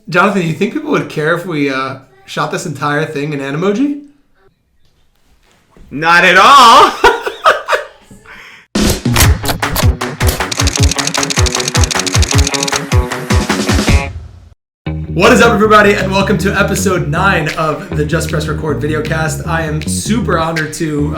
Jonathan, you think people would care if we shot this entire thing in Animoji? Not at all. What is up, everybody, and welcome to episode 9 of the Just Press Record videocast. I am super honored to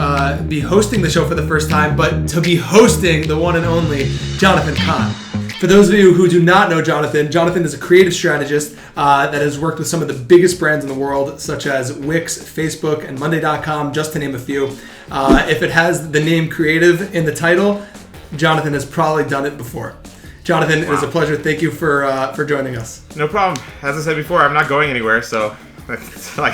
be hosting the show for the first time, but to be hosting the one and only Jonathan Kahn. For those of you who do not know Jonathan, Jonathan is a creative strategist that has worked with some of the biggest brands in the world, such as Wix, Facebook, and Monday.com, just to name a few. If it has the name creative in the title, Jonathan has probably done it before. Jonathan, It is a pleasure. Thank you for joining us. No problem. As I said before, I'm not going anywhere, so it's like...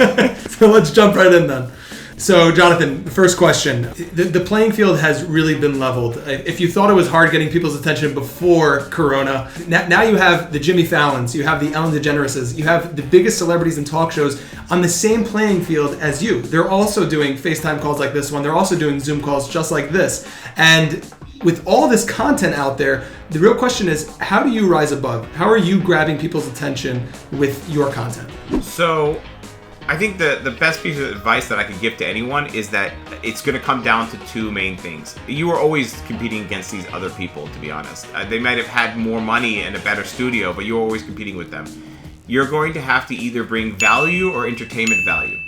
So let's jump right in then. So, Jonathan, the first question. The playing field has really been leveled. If you thought it was hard getting people's attention before Corona, now you have the Jimmy Fallons, you have the Ellen DeGenereses, you have the biggest celebrities and talk shows on the same playing field as you. They're also doing FaceTime calls like this one. They're also doing Zoom calls just like this. And with all this content out there, the real question is, how do you rise above? How are you grabbing people's attention with your content? So, I think the best piece of advice that I could give to anyone is that it's going to come down to two main things. You are always competing against these other people, to be honest. They might have had more money and a better studio, but you're always competing with them. You're going to have to either bring value or entertainment value.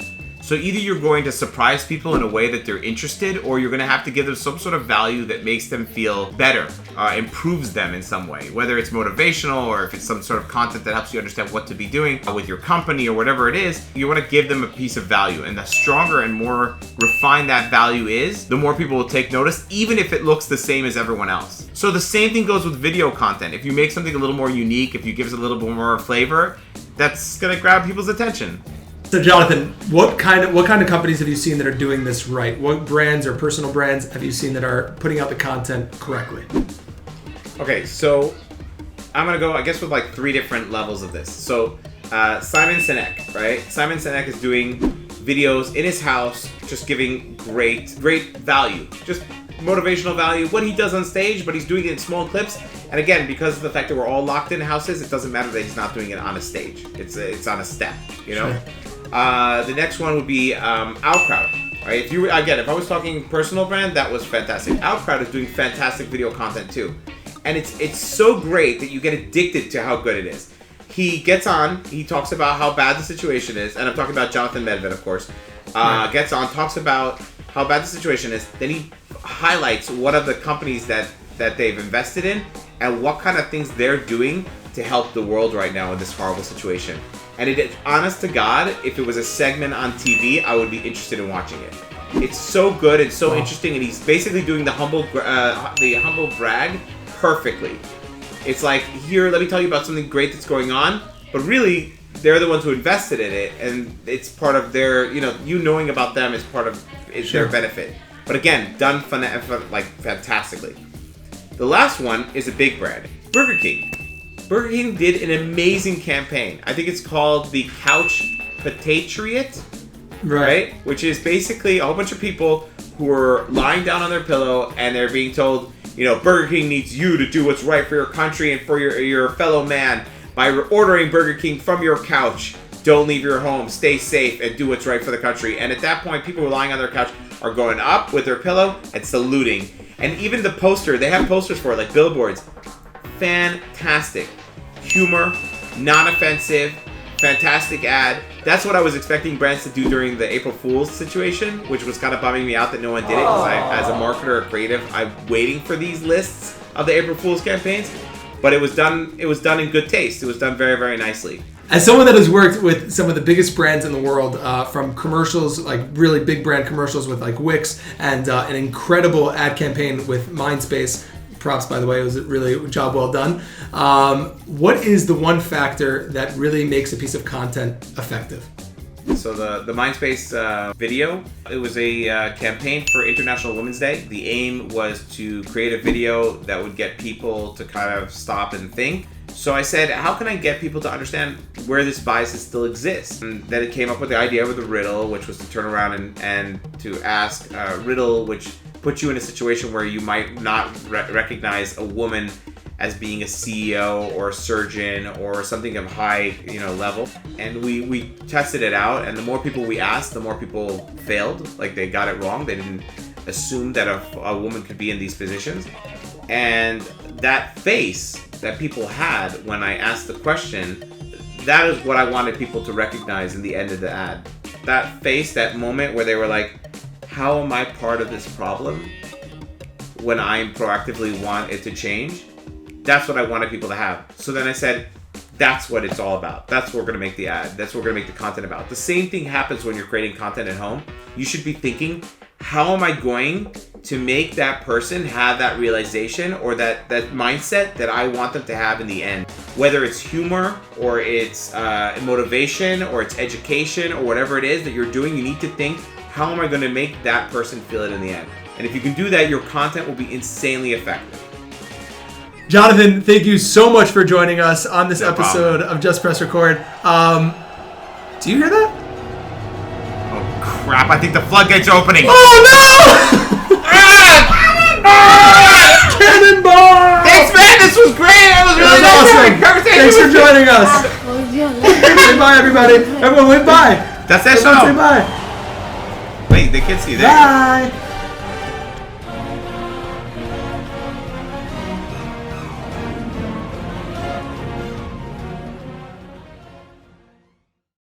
So either you're going to surprise people in a way that they're interested, or you're going to have to give them some sort of value that makes them feel better, improves them in some way, whether it's motivational or if it's some sort of content that helps you understand what to be doing with your company or whatever it is. You want to give them a piece of value, and the stronger and more refined that value is, the more people will take notice, even if it looks the same as everyone else. So the same thing goes with video content. If you make something a little more unique, if you give it a little bit more flavor, that's going to grab people's attention. So, Jonathan, what kind of companies have you seen that are doing this right? What brands or personal brands have you seen that are putting out the content correctly? Okay, so I'm going to go, I guess, with like 3 different levels of this. So, Simon Sinek, right? Simon Sinek is doing videos in his house, just giving great value. Just motivational value, what he does on stage, but he's doing it in small clips. And again, because of the fact that we're all locked in houses, it doesn't matter that he's not doing it on a stage. It's on a step, you know? Sure. The next one would be Outcrowd. Right? If I was talking personal brand, that was fantastic. Outcrowd is doing fantastic video content too. And it's so great that you get addicted to how good it is. He gets on, he talks about how bad the situation is, and I'm talking about Jonathan Medved, of course. Gets on, talks about how bad the situation is, then he highlights what are the companies that they've invested in and what kind of things they're doing to help the world right now in this horrible situation. And honest to God, if it was a segment on TV, I would be interested in watching it. It's so good and so interesting, and he's basically doing the humble brag perfectly. It's like, here, let me tell you about something great that's going on, but really, they're the ones who invested in it, and it's part of their, you knowing about them is part of their benefit. But again, done fantastically. The last one is a big brand, Burger King. Burger King did an amazing campaign. I think it's called the Couch Patriot, right? Which is basically a whole bunch of people who are lying down on their pillow and they're being told, Burger King needs you to do what's right for your country and for your fellow man by ordering Burger King from your couch. Don't leave your home, stay safe, and do what's right for the country. And at that point, people who are lying on their couch are going up with their pillow and saluting. And even the poster, they have posters for it, like billboards. Fantastic. Humor, non-offensive, fantastic ad. That's what I was expecting brands to do during the April Fool's situation, which was kind of bumming me out that no one did it, because as a marketer or creative, I'm waiting for these lists of the April Fool's campaigns. But it was done in good taste. It was done very, very nicely. As someone that has worked with some of the biggest brands in the world, from commercials, like really big brand commercials with like Wix, and an incredible ad campaign with Mindspace. Props, by the way, it was really a job well done. What is the one factor that really makes a piece of content effective? So the Mindspace video, it was a campaign for International Women's Day. The aim was to create a video that would get people to kind of stop and think. So I said, how can I get people to understand where this bias still exists? And then it came up with the idea of the riddle, which was to turn around and to ask a riddle which puts you in a situation where you might not recognize a woman as being a CEO or a surgeon or something of high, level. And we tested it out, and the more people we asked, the more people failed. Like, they got it wrong. They didn't assume that a woman could be in these positions. And that face that people had when I asked the question, that is what I wanted people to recognize in the end of the ad. That face, that moment where they were like, how am I part of this problem when I proactively want it to change? That's what I wanted people to have. So then I said, that's what it's all about. That's what we're going to make the ad. That's what we're going to make the content about. The same thing happens when you're creating content at home. You should be thinking, how am I going to make that person have that realization or that mindset that I want them to have in the end? Whether it's humor or it's motivation or it's education or whatever it is that you're doing, you need to think, how am I going to make that person feel it in the end? And if you can do that, your content will be insanely effective. Jonathan, thank you so much for joining us on this episode problem. of Just Press Record. Do you hear that? Oh, crap. I think the floodgates are opening. Oh, no! Cannonball! Thanks, man. This was great. It was really awesome. Thanks for joining us. Say bye, everybody. Everyone wave bye. That's that Everyone show. say bye. Wait, they can't see that. Bye.